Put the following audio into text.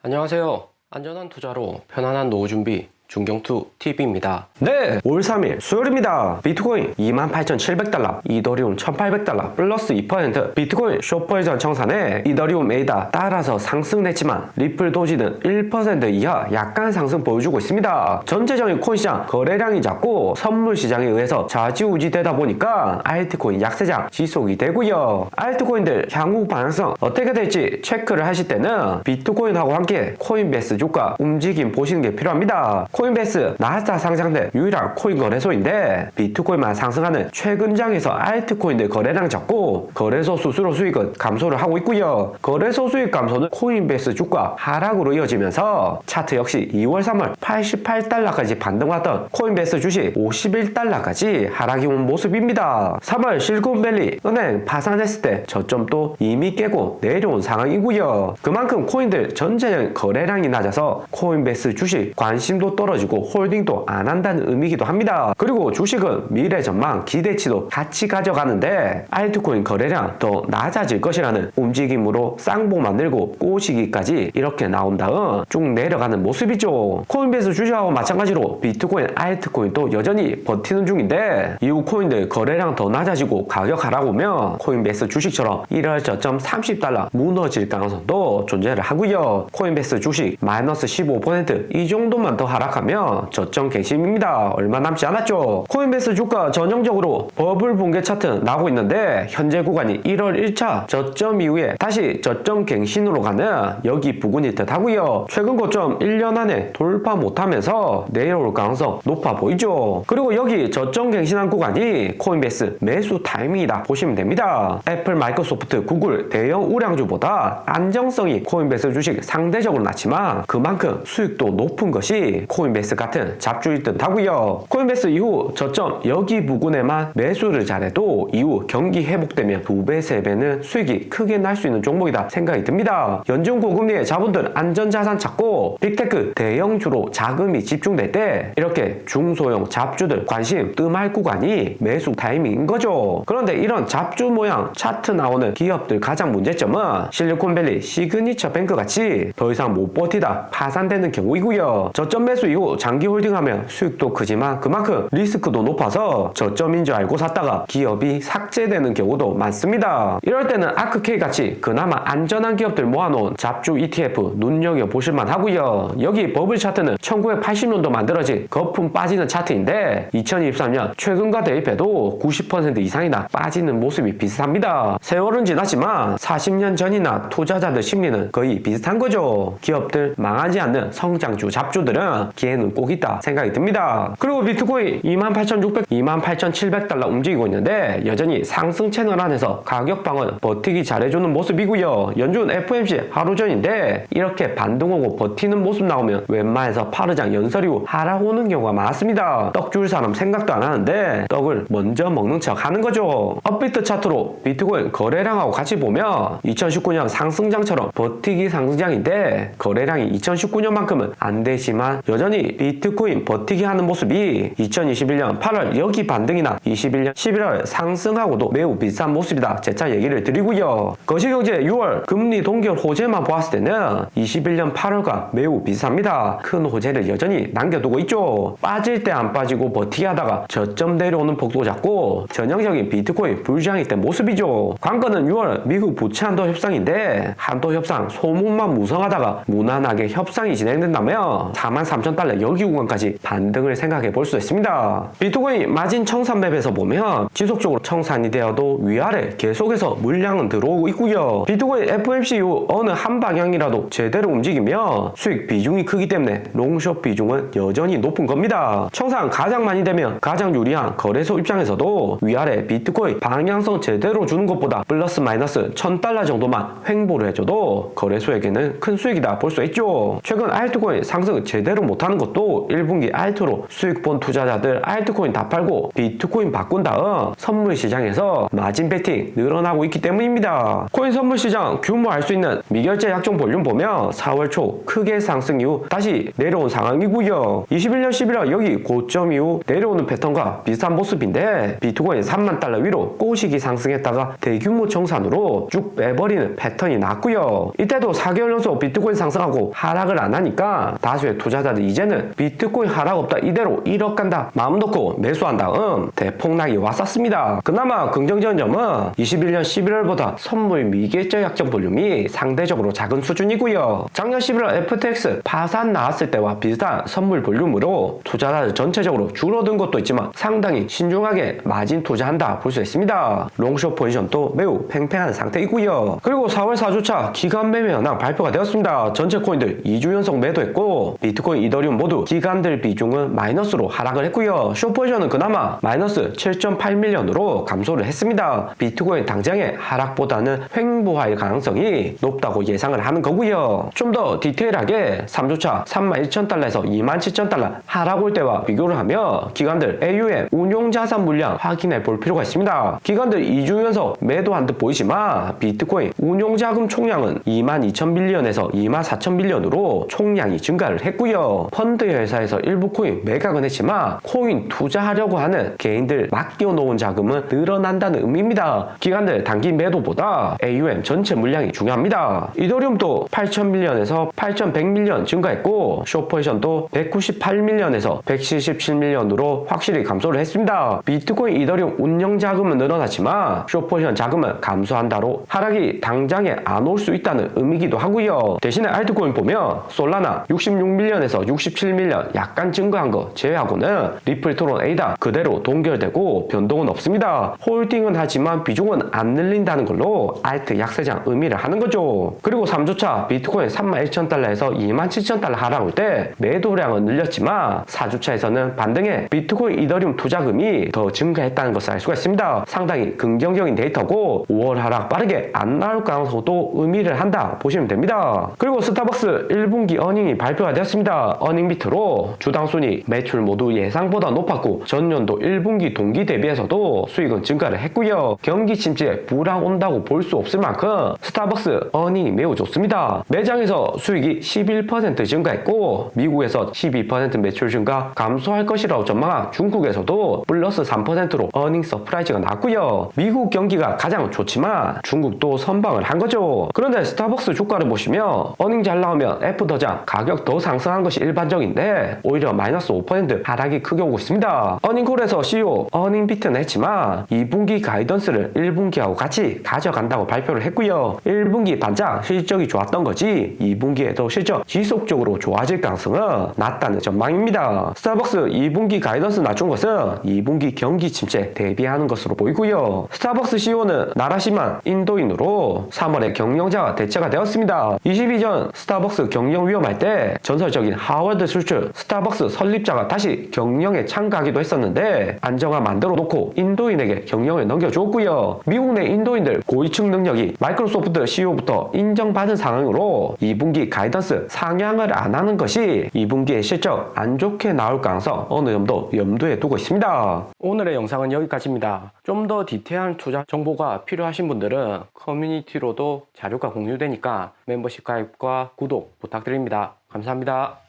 안녕하세요. 안전한 투자로 편안한 노후 준비 중경투 TV입니다. 네, 올 3일 수요일입니다. 비트코인 28,700달러, 이더리움 1,800달러, 플러스 2%, 비트코인 쇼퍼이전 청산에 이더리움 A다 따라서 상승했지만 리플 도지는 1% 이하 약간 상승 보여주고 있습니다. 전체적인 코인시장 거래량이 작고 선물 시장에 의해서 좌지우지되다 보니까 알트코인 약세장 지속이 되고요. 알트코인들 향후 방향성 어떻게 될지 체크를 하실 때는 비트코인하고 함께 코인베이스 주가 움직임 보시는 게 필요합니다. 코인베이스 나스닥 상장된 유일한 코인 거래소인데 비트코인만 상승하는 최근장에서 알트코인들 거래량 작고 거래소 수수료 수익은 감소를 하고 있고요. 거래소 수익 감소는 코인베이스 주가 하락으로 이어지면서 차트 역시 2월 3월 88달러까지 반등왔던 코인베이스 주식 51달러까지 하락이 온 모습입니다. 3월 실리콘밸리 은행 파산했을 때 저점도 이미 깨고 내려온 상황이고요. 그만큼 코인들 전체적인 거래량이 낮아서 코인베이스 주식 관심도 떨어지고 홀딩도 안 한다는 의미이기도 합니다. 그리고 주식은 미래 전망 기대치도 같이 가져가는데 알트코인 거래량 더 낮아질 것이라는 움직임으로 쌍봉 만들고 꼬시기까지 이렇게 나온 다음 쭉 내려가는 모습이죠. 코인베이스 주식하고 마찬가지로 비트코인, 알트코인도 여전히 버티는 중인데 이후 코인들 거래량 더 낮아지고 가격 하락오면 코인베이스 주식처럼 1월 저점 30달러 무너질 가능성도 존재를 하고요. 코인베이스 주식 마이너스 15% 이 정도만 더 하락하면 저점 갱신입니다. 얼마 남지 않았죠. 코인베이스 주가 전형적으로 버블 붕괴 차트 나오고 있는데 현재 구간이 1월 1차 저점 이후에 다시 저점 갱신으로 가는 여기 부근일 듯 하고요. 최근 고점 1년 안에 돌파 못하면서 내려올 가능성 높아 보이죠. 그리고 여기 저점 갱신한 구간이 코인베이스 매수 타이밍이다 보시면 됩니다. 애플, 마이크로소프트, 구글 대형 우량주보다 안정성이 코인베이스 주식 상대적으로 낮지만 그만큼 수익도 높은 것이 코인베이스 같은 잡주일 듯 하고요. 코인베이스 이후 저점 여기 부근에만 매수를 잘해도 이후 경기 회복되면 2배, 3배는 수익이 크게 날 수 있는 종목이다 생각이 듭니다. 연중 고금리의 자본들 안전자산 찾고 빅테크 대형주로 자금이 집중될 때 이렇게 중소형 잡주들 관심 뜸할 구간이 매수 타이밍인 거죠. 그런데 이런 잡주 모양 차트 나오는 기업들 가장 문제점은 실리콘밸리, 시그니처 뱅크 같이 더 이상 못 버티다 파산되는 경우이고요. 저점 매수 이후 장기 홀딩하면 수익도 크지만 그만큼 리스크도 높아서 저점인 줄 알고 샀다가 기업이 삭제되는 경우도 많습니다. 이럴 때는 아크케이 같이 그나마 안전한 기업들 모아놓은 잡주 ETF 눈여겨보실만 하고요. 여기 버블 차트는 1980년도 만들어진 거품 빠지는 차트인데 2023년 최근과 대입해도 90% 이상이나 빠지는 모습이 비슷합니다. 세월은 지났지만 40년 전이나 투자자들 심리는 거의 비슷한 거죠. 기업들 망하지 않는 성장주 잡주들은 기회는 꼭 있다 생각이 듭니다. 그리고 비트코인 28,600, 28,700달러 움직이고 있는데 여전히 상승 채널 안에서 가격 방어는 버티기 잘해주는 모습이고요. 연준 FOMC 하루 전인데 이렇게 반등 오고 버티는 모습 나오면 웬만해서 파르장 연설 이후 하락 오는 경우가 많습니다. 떡 줄 사람 생각도 안 하는데 떡을 먼저 먹는 척 하는 거죠. 업비트 차트로 비트코인 거래량하고 같이 보면 2019년 상승장처럼 버티기 상승장인데 거래량이 2019년만큼은 안 되지만 여전히 비트코인 버티기 하는 모습이 2021년 8월 여기 반등이나 21년 11월 상승하고도 매우 비슷한 모습이다 재차 얘기를 드리고요. 거시경제 6월 금리 동결 호재만 보았을 때는 21년 8월과 매우 비슷합니다. 큰 호재를 여전히 남겨두고 있죠. 빠질 때 안 빠지고 버티기 하다가 저점 내려오는 폭도 작고 전형적인 비트코인 불장이 된 모습이죠. 관건은 6월 미국 부채 한도 협상인데 한도 협상 소문만 무성하다가 무난하게 협상이 진행된다면 43,000달러 여기 구간까지 반등을 생각해 볼 수 있습니다. 비트코인 마진 청산 맵에서 보면 지속적으로 청산이 되어도 위아래 계속해서 물량은 들어오고 있고요. 비트코인 FOMC 이후 어느 한 방향이라도 제대로 움직이면 수익 비중이 크기 때문에 롱숏 비중은 여전히 높은 겁니다. 청산 가장 많이 되면 가장 유리한 거래소 입장에서도 위아래 비트코인 방향성 제대로 주는 것보다 플러스 마이너스 1,000달러 정도만 횡보를 해줘도 거래소에게는 큰 수익이다 볼 수 있죠. 최근 알트코인 상승 제대로 못한 못하는 것도 1분기 알트로 수익 본 투자자들 알트코인 다 팔고 비트코인 바꾼 다음 선물 시장에서 마진 베팅 늘어나고 있기 때문입니다. 코인 선물 시장 규모 알 수 있는 미결제 약정 볼륨 보면 4월 초 크게 상승 이후 다시 내려온 상황이고요. 21년 11월 여기 고점 이후 내려오는 패턴과 비슷한 모습인데 비트코인 3만 달러 위로 꼬시기 상승했다가 대규모 정산으로 쭉 빼버리는 패턴이 났고요. 이때도 4개월 연속 비트코인 상승하고 하락을 안 하니까 다수의 투자자들 이제는 비트코인 하락 없다 이대로 1억 간다 마음 놓고 매수한 다음 대폭락이 왔었습니다. 그나마 긍정적인 점은 21년 11월보다 선물 미결제 약정 볼륨이 상대적으로 작은 수준이고요. 작년 11월 FTX 파산 나왔을 때와 비슷한 선물 볼륨으로 투자자들 전체적으로 줄어든 것도 있지만 상당히 신중하게 마진 투자한다 볼 수 있습니다. 롱숏 포지션도 매우 팽팽한 상태이고요. 그리고 4월 4주차 기간 매매 현황 발표가 되었습니다. 전체 코인들 2주 연속 매도했고 비트코인, 이더리움 모두 기간들 비중은 마이너스로 하락을 했고요. 숏 포지션은 그나마 마이너스 7.8밀리언으로 감소를 했습니다. 비트코인 당장의 하락보다는 횡보할 가능성이 높다고 예상을 하는 거고요. 좀 더 디테일하게 3주차 31,000달러에서 27,000달러 하락 올 때와 비교를 하며 기관들 AUM 운용자산 물량 확인해 볼 필요가 있습니다. 기관들 2주 연속 매도한 듯 보이지만 비트코인 운용자금 총량은 22,000빌리언에서 24,000빌리언으로 총량이 증가를 했고요. 펀드 회사에서 일부 코인 매각은 했지만 코인 투자하려고 하는 개인들 맡겨놓은 자금은 늘어난다는 의미입니다. 기관들 단기 매도보다 AUM 전체 물량이 중요합니다. 이더리움도 8,000밀리언에서 8,100밀리언 증가했고 숏 포지션도 198밀리언에서 177밀리언으로 확실히 감소를 했습니다. 비트코인, 이더리움 운영 자금은 늘어났지만 숏 포지션 자금은 감소한다로 하락이 당장에 안 올 수 있다는 의미기도 하고요. 대신에 알트코인 보면 솔라나 66밀리언에서 67밀리언 약간 증가한 거 제외하고는 리플, 트론, 에이다 그대로 동결되고 변동은 없습니다. 홀딩은 하지만 비중은 안 늘린다는 걸로 알트 약세장 의미를 하는 거죠. 그리고 3주차 비트코인 31,000달러에서 27,000달러 하락 올 때 매도량은 늘렸지만 4주차에서는 반등해 비트코인, 이더리움 투자금이 더 증가했다는 것을 알 수가 있습니다. 상당히 긍정적인 데이터고 5월 하락 빠르게 안 나올 가능성도 의미를 한다 보시면 됩니다. 그리고 스타벅스 1분기 어닝이 발표가 되었습니다. 어닝 비트로 주당 순이익, 매출 모두 예상보다 높았고 전년도 1분기 동기 대비해서도 수익은 증가를 했고요. 경기 침체에 불황 온다고 볼 수 없을 만큼 스타벅스 어닝이 매우 좋습니다. 매장에서 수익이 11% 증가했고 미국에서 12% 매출 증가 감소할 것이라고 전망한 중국에서도 플러스 3%로 어닝 서프라이즈가 났고요. 미국 경기가 가장 좋지만 중국도 선방을 한 거죠. 그런데 스타벅스 주가를 보시면 어닝 잘 나오면 F더장 가격 더 상승한 것이 일반적인데 오히려 마이너스 5% 하락이 크게 오고 있습니다. 어닝콜에서 CEO 어닝 비트는 했지만 2분기 가이던스를 1분기하고 같이 가져간다고 발표를 했고요. 1분기 반짝 실적이 좋았던 거지 2분기에도 실적 지속적으로 좋아질 가능성은 낮다는 전망입니다. 스타벅스 2분기 가이던스 낮춘 것은 2분기 경기 침체 대비하는 것으로 보이고요. 스타벅스 CEO는 나라시만 인도인으로 3월에 경영자가 대체가 되었습니다. 22전 스타벅스 경영 위험할 때 전설적인 하워드 슐츠 스타벅스 설립자가 다시 경영에 참가하기도 했었는데 안정화 만들어 놓고 인도인에게 경영을 넘겨주었고요. 미국 내 인도인들 고위층 능력이 마이크로소프트 CEO부터 인정받은 상황으로 2분기 가이던스 상향을 안 하는 것이 2분기의 실적 안 좋게 나올 가능성 어느 정도 염두에 두고 있습니다. 오늘의 영상은 여기까지입니다. 좀 더 디테일한 투자 정보가 필요하신 분들은 커뮤니티로도 자료가 공유되니까 멤버십 가입과 구독 부탁드립니다. 감사합니다.